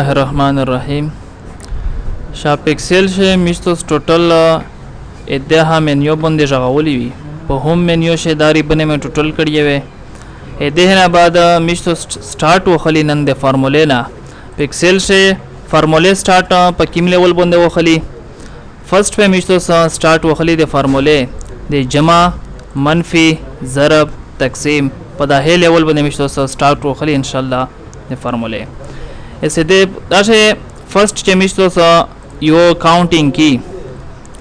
Bismillahirrahmanirrahim. شاپکسل شه میشتوس ټوټل ادها منیو باندې ژغولې وي په هم منیو شه داری بنه مې ټوټل کړی وي ادهنه بعد میشتوس سٹارټ وخلی نن د فارمولې نه پکسل شه فارمولې سٹارټ په کیم لیول باندې وخلی فرست په میشتوس سٹارټ وخلی د فارمولې د جمع منفي ضرب تقسیم په دغه لیول باندې میشتوس سٹارټ وخلی ان شاء الله د فارمولې اسه د داشه فرست چې میشتوس یو کاونټینګ کی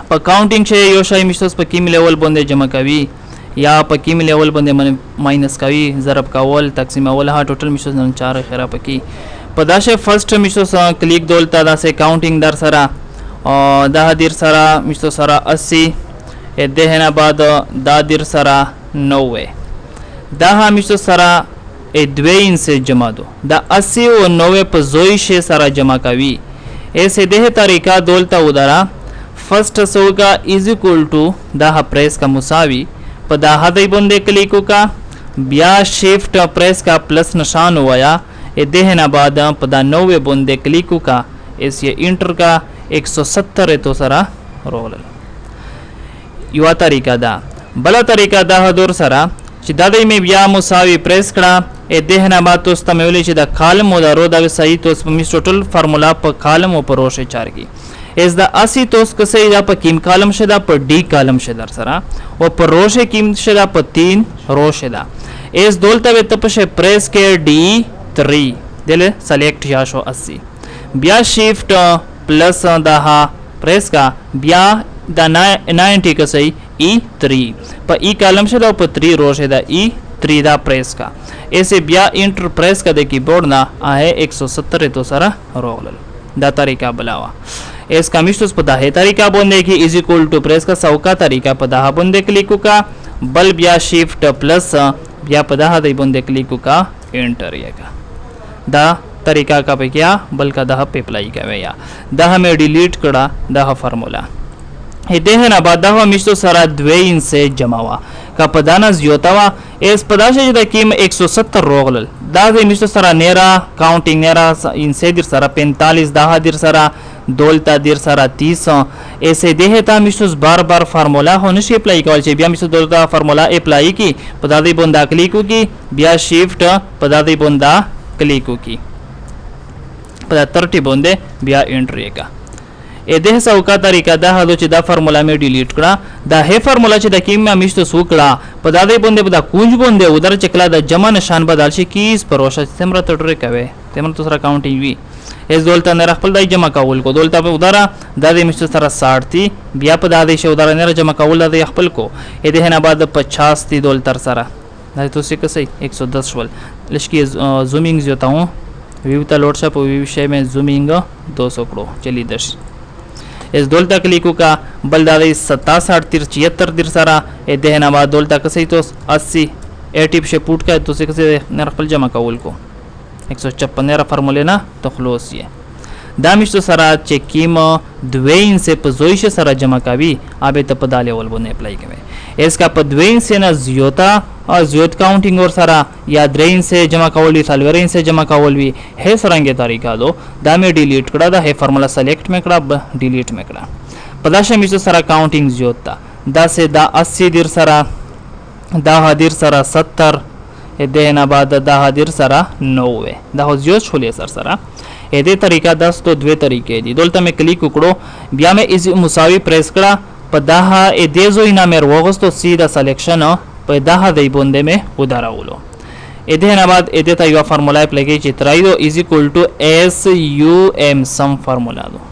په کاونټینګ چې یو شای میشتوس په کیم لیول باندې جمع کوي یا په کیم لیول باندې ماینس کوي ضرب کول تقسیم اول ها ټوټل میشتوس نن 4 خیره پکې په داشه فرست میشتوس کلیک دولتا داسه کاونټینګ در سره او دا دیر سره میشتوس سره 80 ادهنه بعد دا دیر سره 90 دا میشتوس سره ادوین سے جمع دو دا 80 و 90 په زوی شی سره جمع کوي ایسے ده طریقہ دولتا ودارا فرسٹ سوگا از اکول ٹو دا پریس کا مساوی پا دا ہدی بندے کلیکو کا بیا شیفٹ پریس کا پلس نشان ہوایا دہنا بعد پا دا 90 بندے کلیکو کا اس یہ انٹر کا 170 تو سرا رولل یو طریقہ دا بلا طریقہ دا دور سرا چې دا دای می بیا مساوی پریس کړه ا دهنه ما توس ته ویلې چې دا کالم او دا رو دا صحیح توس په ټوټل فارمولا په کالم او په روشه چارګي اس دا 80 توس کسې دا په کیم کالم شدا په ډی کالم شدا سره او په روشه کیم شدا په 3 روشه دا اس دولته وت په پریس کې डी 3 دله سلیکټ یا شو 80 بیا شیفٹ پلس دا پریس کا بیا دا 90 کسې E3 په ای کالم شدا په 3 روشه دا E3 دا پریس کا ایسے بیا انٹر پریس کا دے کی بورڈ نا آئے 170 تو سارا رولل دا طریقہ بلاوا اس کا مشتوس پا دا ہے طریقہ بوندے کی از اکول ٹو پریس کا سوکا طریقہ پا دا بوندے کلیکو کا بل بیا شیفٹ پلس بیا پا دا دی بوندے کلیکو کا انٹر یہ کا دا طریقہ کا پہ کیا بل کا دا پہ پلائی کا ویا دا ہمیں ڈیلیٹ کرا دا فارمولا دهنه بعد دا میشتو سره دوین سے جمعوا کا پدانا زیوتاوا اس پداشه د کیم 170 روغلل دا د میشتو سره نیرا کاونټینګ نیرا ان سے در سره 45 دا در سره دولتا در سره 30 ایسے دهتا میشتو بار بار فارمولا هونشي اپلای کول چې بیا میشتو دولتا فارمولا اپلای کی پدا دی بوندا کلیکو کی بیا شیفٹ پدا دی بوندا کلیکو کی پدا 30 بونده بیا انټر کا اده سوکا طریقہ دا هدو چې دا فارمولا می ډیلیټ کړه دا هي فارمولا چې د کیم ما میشته سوکړه په دا دی باندې په دا کونج باندې ودر چکلا د جمع نشان بدل شي کیس پروشه سمره تړره کوي تمره تو سره کاونټینګ وی اس دولتا نه خپل دای جمع کول کو دولتا په ودره دا دی میشته سره 60 تی بیا په دا دی شو ودره نه جمع کول د خپل کو اده نه بعد 50 تی دولتر سره دا تو څه کسي 110 ول لشکی زومینګ زیاتا ہوں ویو تا لوډ شپ ویو شی میں زومینګ 200 کړو چلی 10 اس دولتا کلیکو کا بل دا 67 73 در سارا دهنا بعد دولتا کسی تو 80 80 سے پوٹ کا تو سے کسی نرخل جمع کول کو 156 نرا فارمولے نا تو خلوص یہ دامش تو سارا چکیم دوین سے پزویش سارا جمع کاوی آبے تپ دالے ول بنے اپلائی کوي اس کا پدوین سے نا زیوتا اور زیوت کاؤنٹنگ اور سارا یا درین سے جمع کاولی سالورین سے جمع کاولوی ہے سرنگے طریقہ دو دا میں ڈیلیٹ کړه دا ہے فارمولا سلیکٹ میں کړه ڈیلیٹ میں کړه پداشه میشو سارا کاؤنٹنگ زیوتا دا سے دا 80 دیر سارا دا دیر سارا 70 دینا بعد دا دیر سارا 90 دا زیوت چھولے سر سارا اے طریقہ 10 تو دوے طریقے دی دولتا میں کلیک وکړو بیا میں از مساوی پریس کړه پداها ا دې زوی نامه وروغستو سیدا سلیکشن پداها دی بوندے میں وداراولو ادهنا بعد ادتا یو فارمولا اپلای چې ترایدو از اکول ټو اس یو ام سم فارمولا دو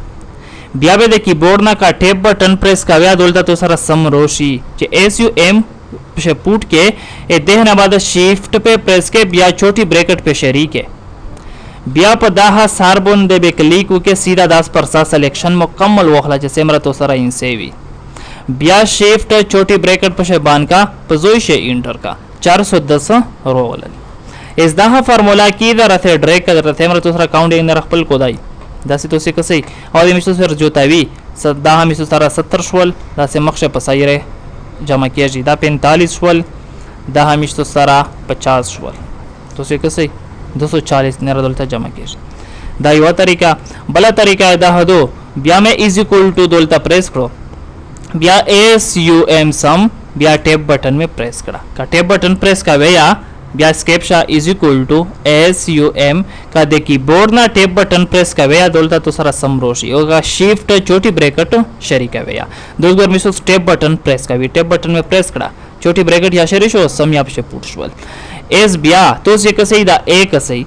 بیا به د کیبورډ نا کا ټیپ بٹن پریس کاویا دولتا تو سره سم روشي چې اس یو ام په پوٹ کې ادهنا بعد شیفٹ پہ پریس کې بیا چھوٹی بریکٹ پہ شریک ہے بیا په داها سار بوندے به کلیک وکې سیدا 10% سلیکشن مکمل وخلا چې سمره تو سره ان سیوی بیا شیفٹ چھوٹی بریکٹ پہ بان کا پزویش انٹر کا 410 رول اس دا فارمولا کی دا رته ډریک رته مر تو سره کاونټینګ نه خپل کودای دا سی تو سی کسي او د مشتو سره جوتاوی صدا هم مشتو سره 70 شول دا سه مخشه پسایره جمع کیږي دا 45 شول دا هم مشتو سره 50 شول تو سی کسي 240 نه ردلته جمع کیږي دا یو طریقه. بل طریقه دا هدو بیا مې از اکول ټو دلته پریس کړو بیا ایس یو ایم سم بیا ټیپ بٹن میں پریس کړه کا ټیپ بٹن پریس کا ویا بیا اسکیپ شا از اکول ټو ایس یو ایم کا د کیبورډ نا ټیپ بٹن پریس کا ویا دولتا تو سره سم روشي او کا شیفٹ چوٹی بریکٹ شری کا ویا دوسر میسو ټیپ بٹن پریس کا وی ټیپ بٹن میں پریس کړه چوٹی بریکٹ یا شری شو سم یا پښه پوت شول ایس بیا تو څه کسي دا ایک کسي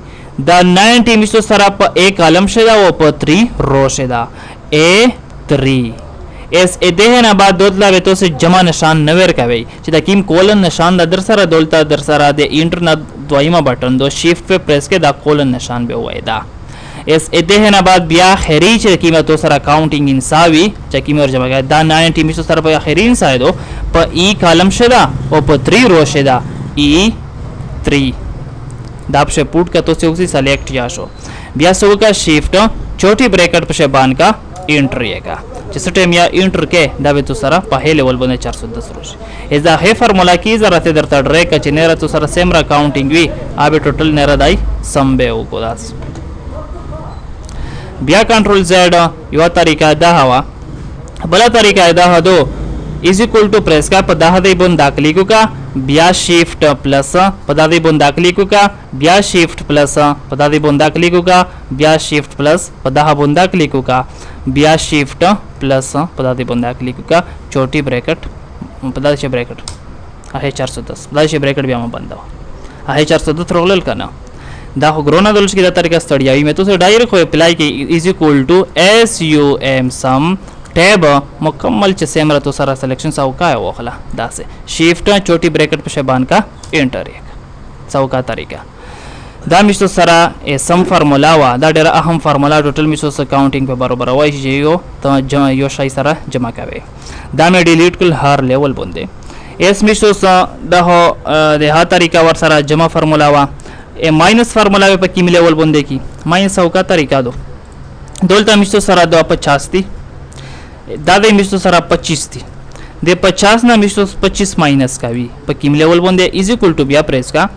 دا 90 میسو سره په ایک کالم شدا او په 3 رو شدا A3 اس ادهه نه بعد دولت لا تو سے جمع نشان نویر کوي چې د کیم کولن نشان د در سره دولت در سره د انټرنت دویمه بٹن دو شیفٹ په پریس کې دا کولن نشان به وای دا اس ادهه نه بعد بیا خری چې کیمه تو سره کاونټینګ انساوي چې کیمه ور جمع دا 90 میسو سره په خری انسای دو په ای کالم شدا او په 3 رو شدا E3 دا پښه پوت کا تو سے اسی سلیکٹ یا شو بیا سو کا شیفٹ छोटी ब्रैकेट पे बांध का इंटर येगा जिस टाइम या इंटर के दावे तो सारा पहले लेवल बने 410 रोज इजा हे फार्मूला की जरा ते दरता ड्रे का चिनेरा तो सारा सेमरा काउंटिंग वी आबे टोटल नेरा दाई संबे को दास बिया कंट्रोल जेड यो तरीका दा हवा बला तरीका दा हदो इज इक्वल टू प्रेस का पदा दे बन दाखली को का बिया शिफ्ट प्लस पदा दे बन दाखली को का बिया शिफ्ट प्लस पदा दे बन दाखली को का बिया शिफ्ट प्लस पदा बन दाखली को का बिया शिफ्ट प्लस पदा दे बन दाखली को का छोटी ब्रैकेट पदा से ब्रैकेट आहे 410 पदा से ब्रैकेट बिया में बंद आहे 410 रोलल का ना दा ग्रोना दोल्स की तरीका स्टडी आई में तो से डायरेक्ट हो अप्लाई की is equal to S U M sum टैब मुकम्मल च सेमरा तो सारा सिलेक्शन साउ का है वो खला दा से शिफ्ट छोटी ब्रैकेट पे शबान का एंटर एक साउ का तरीका दा मिसो सारा ए सम फार्मूला वा दा डेरा अहम फार्मूला टोटल मिसो से काउंटिंग पे बराबर वाई जियो तो जमा यो शाई सारा जमा कावे दा में डिलीट कुल हर लेवल बंदे एस मिसो सा दा हो दे हा तरीका वर सारा जमा फार्मूला वा ए माइनस फार्मूला पे की लेवल बंदे की माइनस साउ का तरीका दो दोलता मिसो सारा दो 50 थी दादे मिसो सारा 25 थी दे 50 ना मिसो 25 माइनस का भी पर किम लेवल बंदे इज इक्वल टू बिया प्रेस का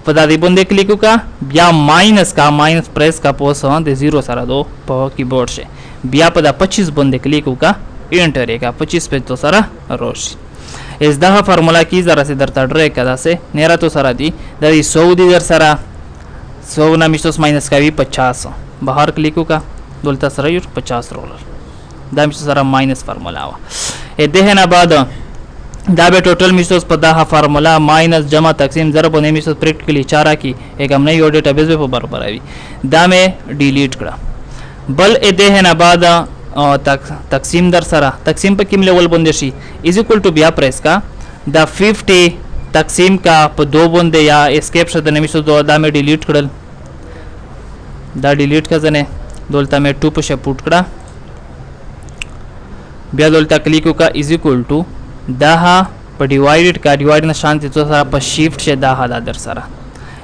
पदा दे बंदे क्लिक का बिया माइनस का माइनस प्रेस का पोस दे 0 सारा दो प कीबोर्ड से बिया पदा 25 बंदे क्लिक का एंटर का 25 पे तो सारा रोश इस दहा फार्मूला की जरा से दरता ड्रे कदा से नेरा तो सारा दी दरी 100 दी दर सारा 100 ना मिसो माइनस का भी 50 बाहर क्लिक का दोलता सारा 50 रोलर दा मिसो सारा माइनस फार्मूला वा ए देहना बाद दा बे टोटल मिसो पदा हा फार्मूला माइनस जमा तकसीम ज़रब ने मिसो प्रैक्टिकली चारा की एक हमने यो डेटाबेस पे बराबर आई दा में डिलीट करा बल ए देहना बाद तकसीम दर सारा तकसीम पे किम लेवल बंदेशी इज इक्वल टू बिया प्रेस का दा 50 तकसीम का प दो बंदे या एस्केप शब्द ने मिसो दो दा में डिलीट करल दा डिलीट का जने दोलता में 2 पे पुट करा बिया दोलता क्लिक का इज इक्वल टू दहा पर डिवाइडेड का डिवाइड ना शांति तो सारा पर शिफ्ट से दहा दादर सारा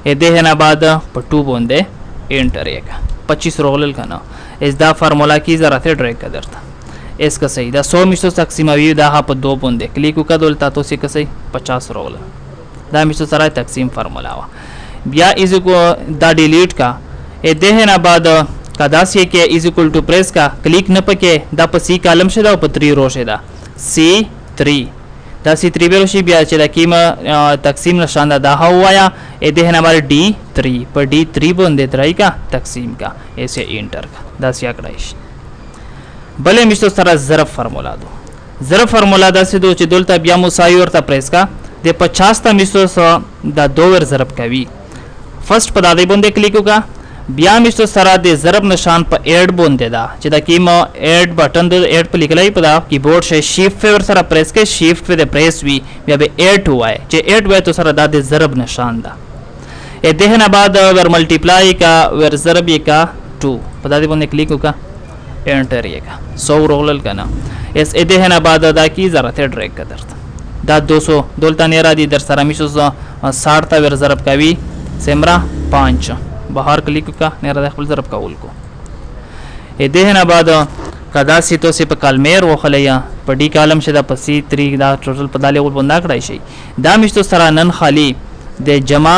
ए दे ना बाद पर 2 बंदे एंटर एक 25 रोलल का ना इस दा फार्मूला की जरा से ड्रैग का दरता इसका सही दा 100 मिसो तकसीम अभी दहा पर 2 बंदे क्लिक का दोलता तो से सही 50 रोलल दा मिसो सारा तकसीम फार्मूला वा बिया इज इक्वल दा डिलीट का ए दे ना बाद कदासी के इज इक्वल टू प्रेस का क्लिक न पके दा प सी कॉलम से दा प 3 रो से दा C3 दा C3 बेरोशी बिया चला कीमा तकसीम निशान दा हुआ या ए दे हमारे D3 पर D3 बन देत रही का तकसीम का ऐसे एंटर का दा सिया कड़ाइश भले मिस्तो सारा ज़रब फार्मूला दो ज़रब फार्मूला दा से दो च दोलता बिया मुसावी और ता प्रेस का दे 50 ता मिस्तो दा 2 वर ज़रब का भी फर्स्ट पदा दे बंदे क्लिक का बिया मिस्तो सारा दे ज़रब निशान पर ऐड बोन दे दा चिदा कीमा ऐड बटन दे ऐड पर लिखलाई पदा कीबोर्ड से शिफ्ट पे सारा प्रेस के शिफ्ट पे दे प्रेस भी बिया बे ऐड हुआ है जे ऐड हुआ तो सारा दा दे ज़रब निशान दा ए देहना बाद वर मल्टीप्लाई का वर ज़रब ये का 2 पदा दे बंदे क्लिक का एंटर ये का 100 रोलल का ना इस ए देहना बाद दा की जरा थे ड्रैग का दर्द दा 200 दोलता नेरा दी दर सारा मिसो 60 ता वर ज़रब का भी सेमरा 5 बाहर क्लिक का नेरा दाखिल ज़रब का उल को ए देहना बाद कदा सी तो से पे कालमेर वो खलया पडी कालम से दा पसी 3 दा टोटल पदाले उल बंदा कड़ाई शई दा मिस्तो सरा नन खाली दे जमा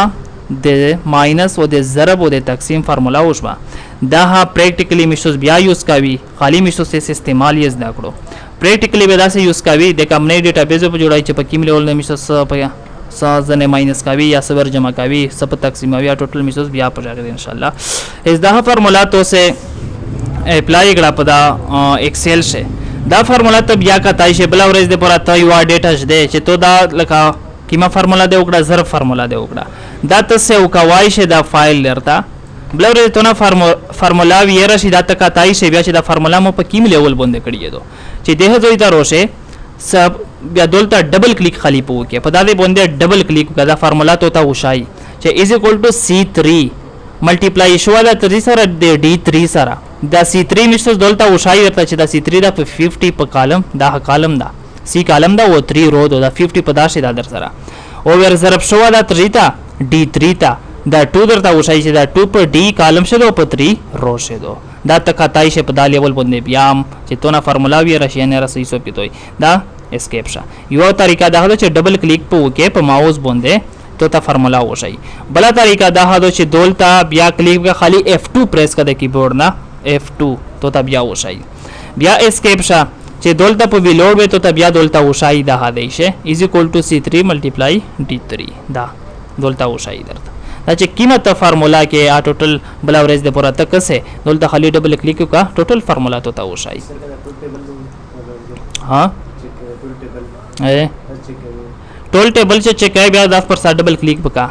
दे माइनस वो दे ज़रब वो दे तकसीम फार्मूला उशबा دا ها پریکټیکلی مشتوس بیا یوز کوي خالی مشتوس یې استعمال یې زده کړو پریکټیکلی به داسې یوز کوي د کمپنۍ ډیټابیس په جوړای چې په کیم لیول د مشتوس په ځنه ماینس کوي یا صبر جمع کوي سب تقسیموي یا ټوټل مشتوس بیا په ځای ان شاء الله اس دا فارمولا تو سے اپلای کړه په دا ایکسل شه دا فارمولا ته بیا کتای شي بل ورځ د پورا ته یو ډیټا شته چې تو دا لکه کیما فارمولا دی وکړه ضرب فارمولا دی وکړه دا ته سه وکوای شي دا فایل لرتا بل ورځ ته نه فارمولا ویرا شي دا ته کتای شي بیا چې دا فارمولا مو په کیم لیول باندې کړی دو چې ده دوی ته روشه سب بیا دولته ډبل کلیک خالی پو کې په دا دې باندې ډبل کلیک کړه فارمولا ته تا وشای چې از ایکوال ټو C3 ملټیپلای شو دا 3 سره د D3 سره دا C3 مشتوس دولته وشای ورته چې دا C3 دا په 50 په کالم دا کالم دا C کالم دا و 3 رو دا 50 په داسې دا در سره او ور ضرب شو دا 3 تا D3 تا دا 2 درته وشای چې دا 2 په D کالم شه دو په 3 رو شه دو دا تکاتای شه په دا لیول باندې بیا چې تو نه فارمولا وی راشي نه راسي سو پیتوي دا اسکیپ شه یو طریقه دا چې ډبل کلیک په وکې په ماوس باندې تو تا فارمولا وشي بل طریقه دا چې دولتا بیا کلیک کا خالی F2 پریس کړه کیبورډ نه F2 تو تا بیا وشي بیا اسکیپ شه چې دولتا په ویلوډ به تو تا بیا دولتا وشي دا هدي شه از ایکوال ټو C3 ملټیپلای D3 دا دولتا وشي درته دا چې قیمت فارمولا کې ا ټوټل بل اوريج د پورا تک سه دولته خالی ډبل کلیک کا ټوټل فارمولا ته تا وشای ها اے ټول ټیبل چې چیک ہے بیا 10% ډبل کلیک وکا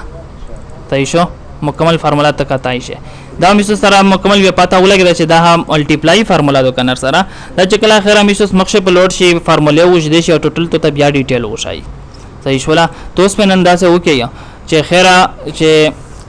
تای شو مکمل فارمولا تک تای شه دا میسو سره مکمل وی پتا ولګی چې دا ملټیپلای فارمولا د کنر سره دا چې کله اخر میسو مخشه په لوډ شي فارمولا وښ دي شي ټوټل ته بیا ډیټیل وشای صحیح شولا توس په نن دا څه وکیا چې خیره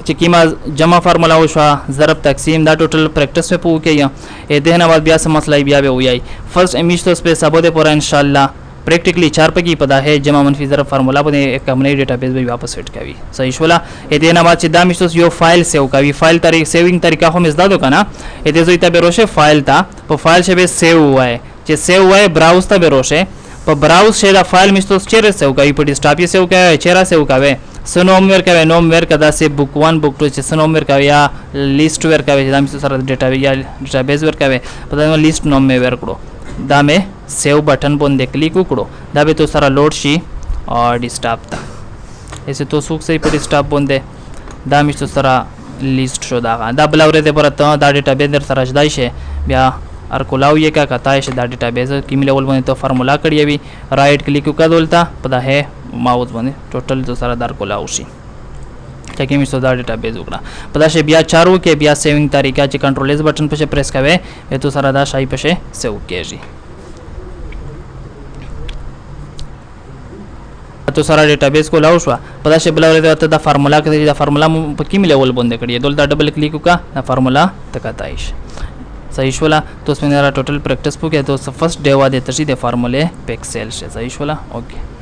چې کیما جمع فارمولا وشو ضرب تقسیم دا ټوټل پریکټس په وکیا اې دهنه بعد بیا سم مسئله بیا به وایي فرست امیشتوس په سبو ده پورا ان شاء الله प्रैक्टिकली 4 पकी पता है जमा मनफी ज़रा फार्मूला बने एक कम्युनिटी डेटाबेस भी वापस सेट कवी सही शोला ये ना बात चिदा मिस्टोस यो फाइल सेव कवी फाइल तारीख सेविंग तरीका हम इस दादो का ना ये जो इतना बेरोशे फाइल था तो फाइल से बे सेव हुआ है जे सेव हुआ है ब्राउज था बेरोशे पर ब्राउज से दा फाइल मिस्टोस चेरे सेव कवी पर डिस्टाप ये सेव क्या है चेरा सेव कावे सनोमवेयर का नोमवेयर का दा से बुक 1 बुक 2 से सनोमवेयर का या लिस्ट वेयर का दा मिस्टोस सारा डेटाबेस वेयर का पता लिस्ट नोमवेयर करो दा में सेव बटन बोंदे क्लिक उकड़ो दा बे तो सारा लोड शी और डिस्टर्ब था ऐसे तो सुख से पर डिस्टर्ब बोंदे दा मिस तो सारा लिस्ट शो दा ब्लावरे दे परत दा डेटाबेस दर सारा जदाई शे ब्या अर कोलाव ये का कथा है दा डेटाबेस की लेवल बोंदे तो फार्मूला कड़ी भी राइट क्लिक का दोलता पता है माउस बोंदे टोटल तो सारा दार कोलाव शी ताकि मिस तो दा डेटाबेस उकड़ा पता शे ब्या चारू के ब्या सेविंग तरीका चे कंट्रोल एस बटन पे प्रेस कवे ये तो सारा दा शाई पे सेव के जी तो सारा डेटाबेस को लाओ शवा पता से बला रे दा फार्मूला के दा फार्मूला पक्की में लेवल बंद करिए दोल दा डबल क्लिक का दा फार्मूला तकाताइश सही शोला तो उसमें मेरा टोटल प्रैक्टिस पो के तो फर्स्ट डे वा दे तसी दे फार्मूले पे एक्सेल से सही शोला ओके